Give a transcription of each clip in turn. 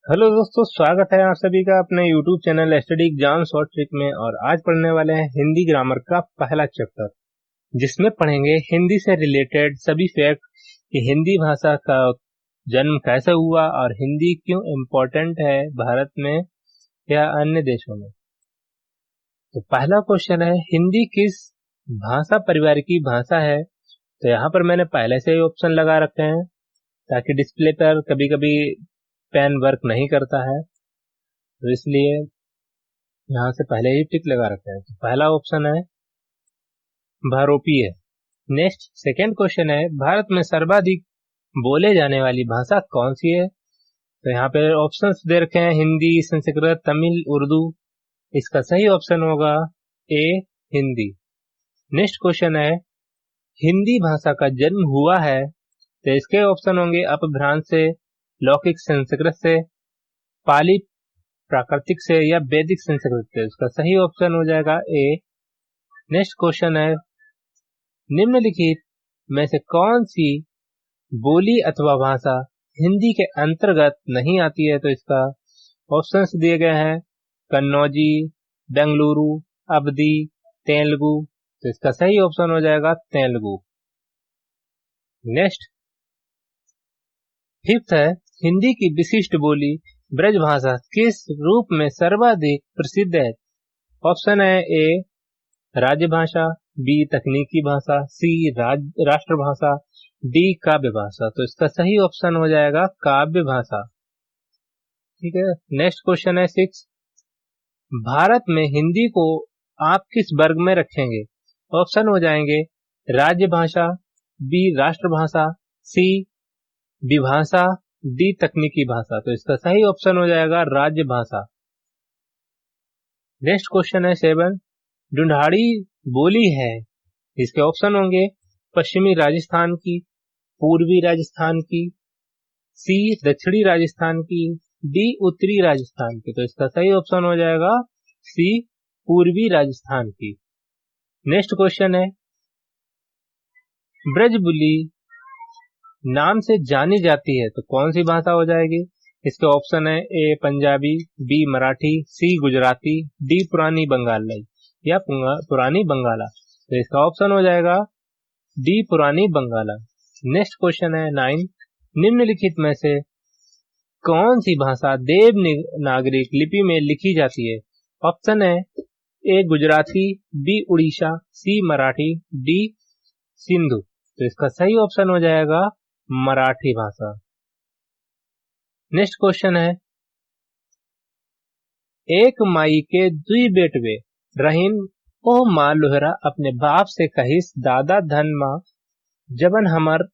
Hello दोस्तों, स्वागत है आप सभी का अपने YouTube channel study exam short trick में। और आज पढ़ने वाले हैं हिंदी ग्रामर का पहला चैप्टर, जिसमें पढ़ेंगे हिंदी से रिलेटेड सभी फैक्ट कि हिंदी भाषा का जन्म कैसे हुआ और हिंदी क्यों इम्पोर्टेंट है भारत में या अन्य देशों में। तो पहला क्वेश्चन है, हिंदी किस भाषा परिवार की भाषा है। तो यहाँ पर मैंने पहले से ही ऑप्शन लगा रखे हैं ताकि डिस्प्ले पर कभी कभी पेन वर्क नहीं करता है, तो इसलिए यहाँ से पहले ही टिक लगा रखते हैं। तो पहला ऑप्शन है भारोपीय। नेक्स्ट सेकेंड क्वेश्चन है, भारत में सर्वाधिक बोले जाने वाली भाषा कौन सी है। तो यहाँ पे ऑप्शंस दे रखे हैं हिंदी, संस्कृत, तमिल, उर्दू। इसका सही ऑप्शन होगा ए, हिंदी। नेक्स्ट क्वेश्चन है, हिंदी भाषा का जन्म हुआ है। तो इसके ऑप्शन होंगे अपभ्रंश से, लौकिक संस्कृत से, पाली प्राकृतिक से या वैदिक संस्कृत से। इसका सही ऑप्शन हो जाएगा ए। नेक्स्ट क्वेश्चन है, निम्नलिखित में से कौन सी बोली अथवा भाषा हिंदी के अंतर्गत नहीं आती है। तो इसका ऑप्शंस दिए गए हैं कन्नौजी, बेंगलुरु, अवधी, तेलुगु। तो इसका सही ऑप्शन हो जाएगा तेलुगु। नेक्स्ट फिफ्थ है, हिंदी की विशिष्ट बोली ब्रजभाषा किस रूप में सर्वाधिक प्रसिद्ध है। ऑप्शन है ए, राजभाषा, बी, तकनीकी भाषा, सी, राष्ट्रभाषा, डी, काव्य भाषा। तो इसका सही ऑप्शन हो जाएगा काव्य भाषा। ठीक है। नेक्स्ट क्वेश्चन है सिक्स, भारत में हिंदी को आप किस वर्ग में रखेंगे। ऑप्शन हो जाएंगे राजभाषा, बी, राष्ट्रभाषा, सी, विभाषा, डी, तकनीकी भाषा। तो इसका सही ऑप्शन हो जाएगा राजभाषा। नेक्स्ट क्वेश्चन है सेवन, ढूंढाड़ी बोली है। इसके ऑप्शन होंगे पश्चिमी राजस्थान की, पूर्वी राजस्थान की, सी, दक्षिणी राजस्थान की, डी, उत्तरी राजस्थान की। तो इसका सही ऑप्शन हो जाएगा सी, पूर्वी राजस्थान की। नेक्स्ट क्वेश्चन है, ब्रजबुली नाम से जानी जाती है तो कौन सी भाषा हो जाएगी। इसके ऑप्शन है ए, पंजाबी, बी, मराठी, सी, गुजराती, डी, पुरानी बंगाली या पुरानी बंगाला। तो इसका ऑप्शन हो जाएगा डी, पुरानी बंगाला। नेक्स्ट क्वेश्चन है नाइन, निम्नलिखित में से कौन सी भाषा देवनागरी लिपि में लिखी जाती है। ऑप्शन है ए, गुजराती, बी, उड़ीसा, सी, मराठी, डी, सिंधु। तो इसका सही ऑप्शन हो जाएगा मराठी भाषा। नेक्स्ट क्वेश्चन है, एक माई के दुई बेटवे रहीन ओ माँ लोहरा अपने बाप से कहिस दादा धन माँ जबन हमर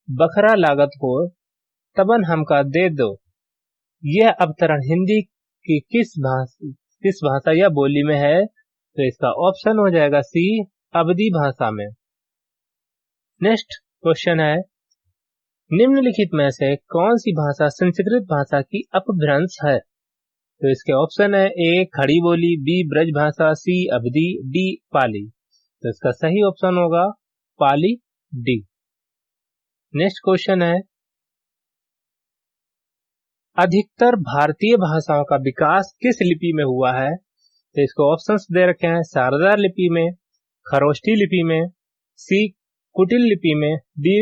बखरा लागत हो तबन हमका दे दो। यह अवतरण हिंदी की किस भाषा या बोली में है। तो इसका ऑप्शन हो जाएगा सी, अवधी भाषा में। नेक्स्ट क्वेश्चन है, निम्नलिखित में से कौन सी भाषा संस्कृत भाषा की अपभ्रंश है। तो इसके ऑप्शन है ए, खड़ी बोली, बी, ब्रज भाषा, सी, अवधी, डी, पाली। तो इसका सही ऑप्शन होगा पाली, डी। नेक्स्ट क्वेश्चन है, अधिकतर भारतीय भाषाओं का विकास किस लिपि में हुआ है। तो इसको ऑप्शंस दे रखे हैं शारदा लिपि में, खरोष्ठी लिपि में, सी, कुटिल लिपि में, डी,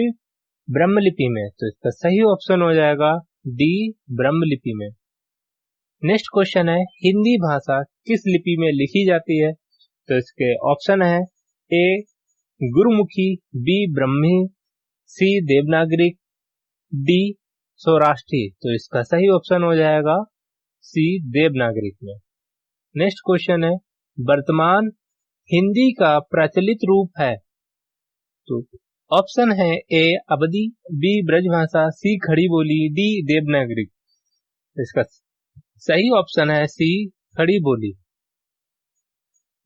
ब्रह्म लिपि में। तो इसका सही ऑप्शन हो जाएगा डी, ब्रह्म लिपि में। नेक्स्ट क्वेश्चन है, हिंदी भाषा किस लिपि में लिखी जाती है। तो इसके ऑप्शन है ए, गुरुमुखी, बी, ब्रह्मी, सी, देवनागरी, डी, सौराष्ट्री। तो इसका सही ऑप्शन हो जाएगा सी, देवनागरी में। नेक्स्ट क्वेश्चन है, वर्तमान हिंदी का प्रचलित रूप है। तो ऑप्शन है ए, अवधी, बी, ब्रजभाषा, सी, खड़ी बोली, डी, देवनागरी। इसका सही ऑप्शन है सी, खड़ी बोली।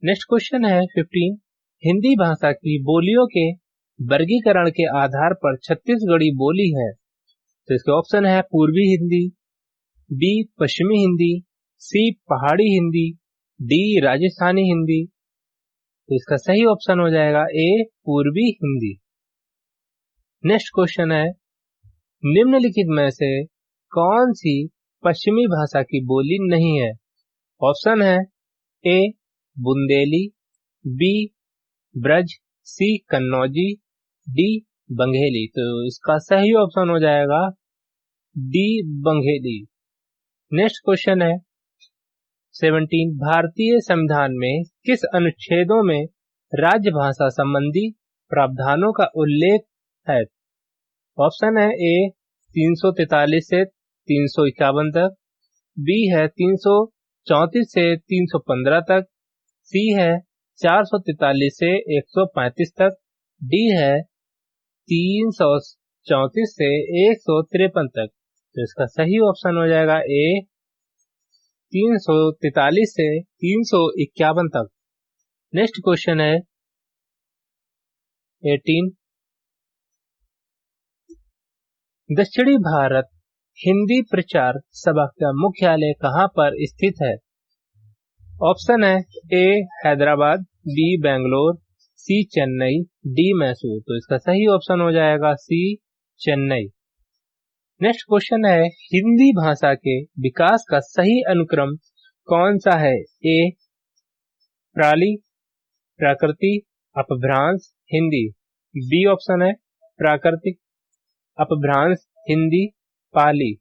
नेक्स्ट क्वेश्चन है 15, हिंदी भाषा की बोलियों के वर्गीकरण के आधार पर छत्तीसगढ़ी बोली है। तो इसके ऑप्शन है पूर्वी हिंदी, बी, पश्चिमी हिंदी, सी, पहाड़ी हिंदी, डी, राजस्थानी हिंदी। तो इसका सही ऑप्शन हो जाएगा ए, पूर्वी हिंदी। नेक्स्ट क्वेश्चन है, निम्नलिखित में से कौन सी पश्चिमी भाषा की बोली नहीं है। ऑप्शन है ए बुंदेली, बी ब्रज, सी कन्नौजी, डी बंगेली। तो इसका सही ऑप्शन हो जाएगा डी बंगेली। नेक्स्ट क्वेश्चन है 17, भारतीय संविधान में किस अनुच्छेदों में राजभाषा संबंधी प्रावधानों का उल्लेख है? ऑप्शन है ए 343 से 351 तक, बी है 334 से 315 तक, सी है 443 से 135 तक, डी है 334 से 153 तक। तो इसका सही ऑप्शन हो जाएगा ए 343 से 351 तक। नेक्स्ट क्वेश्चन है 18, दक्षिणी भारत हिंदी प्रचार सभा का मुख्यालय कहां पर स्थित है? ऑप्शन है ए हैदराबाद, बी बेंगलोर, सी चेन्नई, डी मैसूर। तो इसका सही ऑप्शन हो जाएगा सी चेन्नई। नेक्स्ट क्वेश्चन है हिंदी भाषा के विकास का सही अनुक्रम कौन सा है? ए प्राली, प्राकृति, अपभ्रंश, हिंदी। बी ऑप्शन है प्राकृतिक, अपभ्रंश, हिंदी, पाली।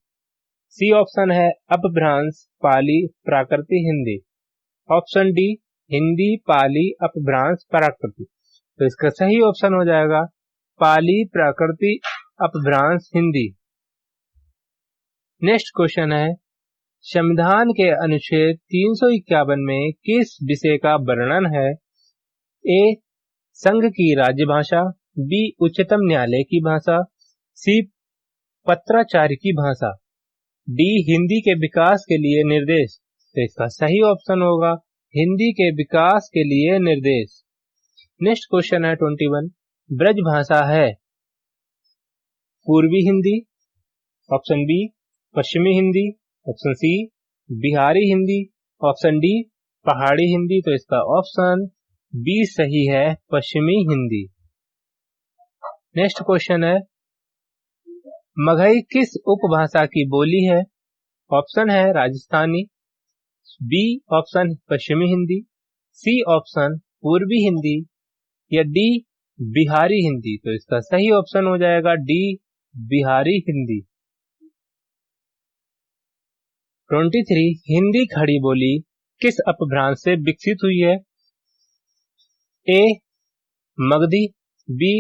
सी ऑप्शन है अपभ्रंश, पाली, प्राकृति, हिंदी। ऑप्शन डी हिंदी, पाली, अपभ्रंश, प्राकृति। तो इसका सही ऑप्शन हो जाएगा पाली, प्राकृति, अपभ्रंश, हिंदी। नेक्स्ट क्वेश्चन है संविधान के अनुच्छेद 351 में किस विषय का वर्णन है? ए संघ की राज्यभाषा, बी उच्चतम न्यायालय की भाषा, सी पत्राचार की भाषा, डी हिंदी के विकास के लिए निर्देश। तो इसका सही ऑप्शन होगा हिंदी के विकास के लिए निर्देश। नेक्स्ट क्वेश्चन है 21, ब्रज भाषा है पूर्वी हिंदी, ऑप्शन बी पश्चिमी Hindi, option C Bihari Hindi, option D Pahari Hindi. तो इसका ऑप्शन बी सही है पश्चिमी हिंदी। नेक्स्ट क्वेश्चन है मगही किस उपभाषा की बोली है? ऑप्शन है राजस्थानी, बी ऑप्शन पश्चिमी हिंदी, सी ऑप्शन पूर्वी हिंदी, या डी बिहारी हिंदी। तो इसका सही ऑप्शन हो जाएगा डी बिहारी हिंदी। 23, हिंदी खड़ी बोली किस अपभ्रंश से विकसित हुई है? ए मगधी, बी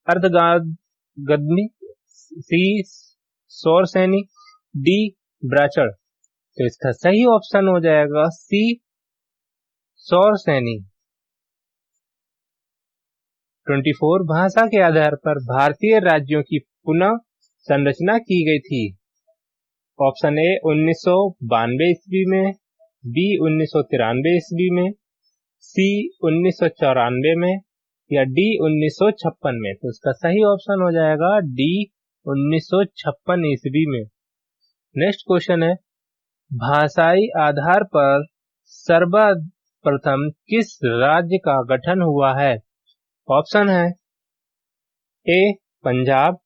अर्धगद्मी, सी सौरसैनी, डी ब्राह्मण। तो इसका सही ऑप्शन हो जाएगा सी सौरसैनी। 24, भाषा के आधार पर भारतीय राज्यों की पुनः संरचना की गई थी। ऑप्शन ए 1992 ईस्वी में, बी 1993 ईस्वी में, सी 1994 में, या डी 1956 में। तो इसका सही ऑप्शन हो जाएगा डी 1956 ईस्वी में। नेक्स्ट क्वेश्चन है भाषाई आधार पर सर्वप्रथम किस राज्य का गठन हुआ है? ऑप्शन है ए पंजाब,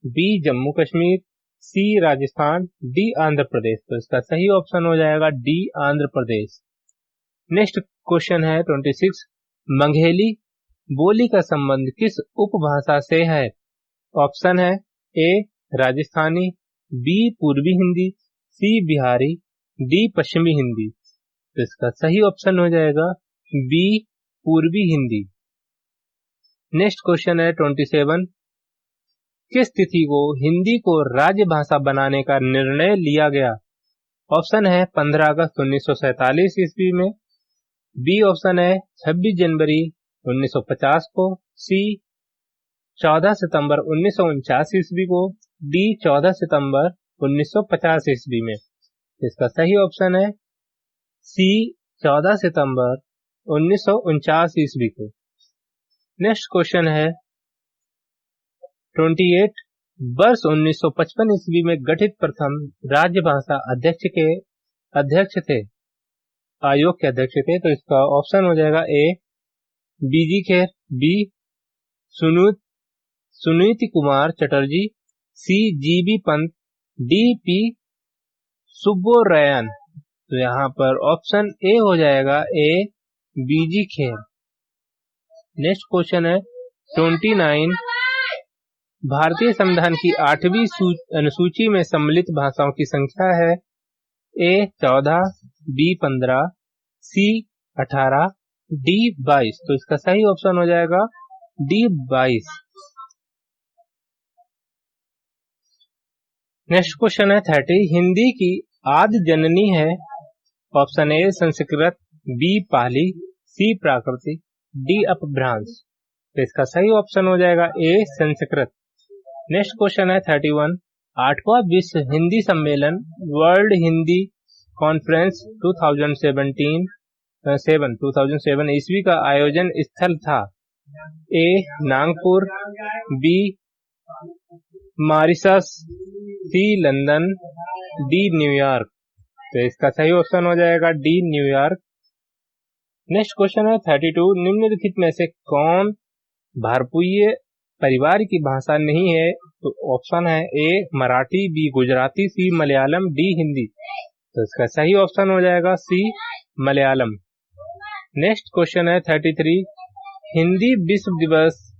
बी जम्मू कश्मीर, सी राजस्थान, डी आंध्र प्रदेश। तो इसका सही ऑप्शन हो जाएगा D Andhra Pradesh. Next question है 26, मंघेली बोली का संबंध किस उपभाषा से है? ऑप्शन है ए राजस्थानी, बी पूर्वी हिंदी, सी बिहारी, डी पश्चिमी हिंदी। तो इसका सही ऑप्शन हो जाएगा बी पूर्वी हिंदी। नेक्स्ट क्वेश्चन है 27, किस तिथि को हिंदी को राज्य भाषा बनाने का निर्णय लिया गया? ऑप्शन है 15 अगस्त 1947 ईस्वी में, बी ऑप्शन है 26 जनवरी 1950 को, सी 14 सितंबर 1949 ईस्वी को, डी 14 सितंबर 1950 ईस्वी में। इसका सही ऑप्शन है सी 14 सितंबर 1949 ईस्वी को। नेक्स्ट क्वेश्चन है 28, वर्ष 1955 ईस्वी में गठित प्रथम राज्य भाषा अध्यक्ष थे, आयोग के अध्यक्ष थे। तो इसका ऑप्शन हो जाएगा ए बीजी खेर, बी सुनीति कुमार चटर्जी, सी जीबी पंत, डी पी सुब्बोरायन। तो यहाँ पर ऑप्शन ए हो जाएगा, ए बीजी खेर। नेक्स्ट क्वेश्चन है 29, भारतीय संविधान की 8वीं अनुसूची में सम्मिलित भाषाओं की संख्या है ए 14, बी 15, सी 18, डी 22। तो इसका सही ऑप्शन हो जाएगा डी 22। नेक्स्ट क्वेश्चन है 30, हिंदी की आदि जननी है। ऑप्शन ए संस्कृत, बी पाली, सी प्राकृतिक, डी अपभ्रंश। तो इसका सही ऑप्शन हो जाएगा ए संस्कृत। नेक्स्ट क्वेश्चन है 31, 8वां विश्व हिंदी सम्मेलन वर्ल्ड हिंदी कॉन्फ्रेंस 2007 ईस्वी का आयोजन स्थल था। ए नागपुर, बी मॉरिशस, सी लंदन, डी न्यूयॉर्क। तो इसका सही ऑप्शन हो जाएगा डी न्यूयॉर्क। नेक्स्ट क्वेश्चन है 32, निम्नलिखित में से कौन भारतीय परिवार की भाषा नहीं है। तो ऑप्शन है ए मराठी, बी गुजराती, सी मलयालम, डी हिंदी। तो इसका सही ऑप्शन हो जाएगा सी मलयालम। नेक्स्ट क्वेश्चन है 33, हिंदी विश्व दिवस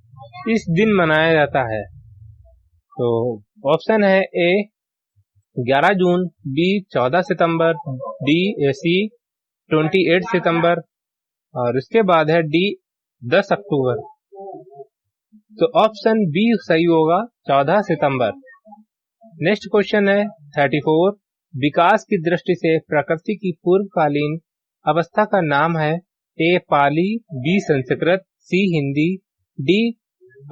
इस दिन मनाया जाता है। तो ऑप्शन है ए 11 जून, बी 14 सितंबर, डी सी 28 सितंबर और इसके बाद है डी 10 अक्टूबर। तो ऑप्शन बी सही होगा 14 सितंबर। नेक्स्ट क्वेश्चन है 34, विकास की दृष्टि से प्रकृति की पूर्वकालीन अवस्था का नाम है ए पाली, बी संस्कृत, सी हिंदी, डी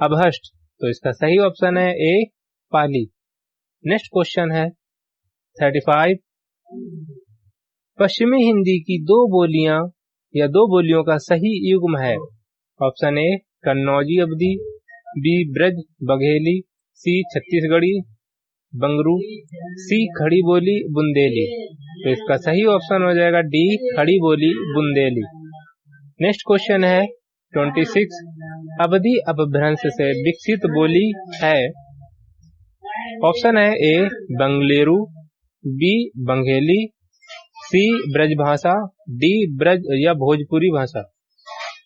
अभष्ट। तो इसका सही ऑप्शन है ए पाली। नेक्स्ट क्वेश्चन है 35, पश्चिमी हिंदी की दो बोलियां या दो बोलियों का सही युग्म है। Option A Kannauji Awadhi, B Braj Bagheli, C Chhattisgarhi Bangru, C Khari Boli Bundeli. तो इसका सही ऑप्शन हो जाएगा डी खड़ी बोली बुंदेली। नेक्स्ट क्वेश्चन है 26, अवधी अपभ्रंश से विकसित बोली है। ऑप्शन है ए बंगलेरू, बी बंगेली, सी ब्रज भाषा, डी ब्रज या भोजपुरी भाषा।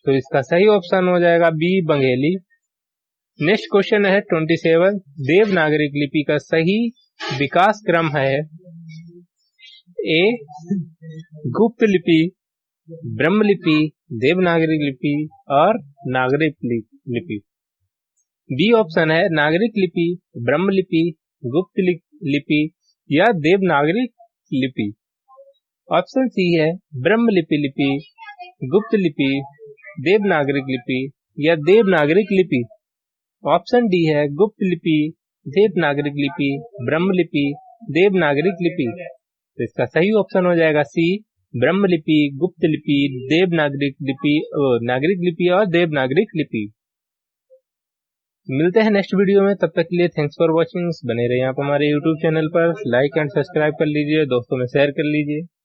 तो इसका सही ऑप्शन हो जाएगा बी बंगेली। नेक्स्ट क्वेश्चन है 27, देवनागरिक लिपि का सही विकास क्रम है ए गुप्त लिपि, ब्रह्म लिपि, देवनागरिक लिपि और नागरिक लिपि। बी ऑप्शन है नागरिक लिपि, ब्रह्म लिपि, गुप्त लिपि या देवनागरिक लिपि। ऑप्शन सी है ब्रह्म लिपि, गुप्त लिपि, देवनागरिक लिपि या देवनागरिक लिपि। ऑप्शन डी है गुप्त लिपि, देवनागरिक लिपि, ब्रह्म लिपि, देवनागरिक लिपि। तो इसका सही ऑप्शन हो जाएगा सी ब्रह्म लिपि, गुप्त लिपि, देवनागरिक लिपि, नागरिक लिपि और देवनागरिक लिपि। मिलते हैं नेक्स्ट वीडियो में, तब तक के लिए थैंक्स फॉर वॉचिंग। बने रहिए आप हमारे यूट्यूब चैनल पर, लाइक एंड सब्सक्राइब कर लीजिए, दोस्तों में शेयर कर लीजिए।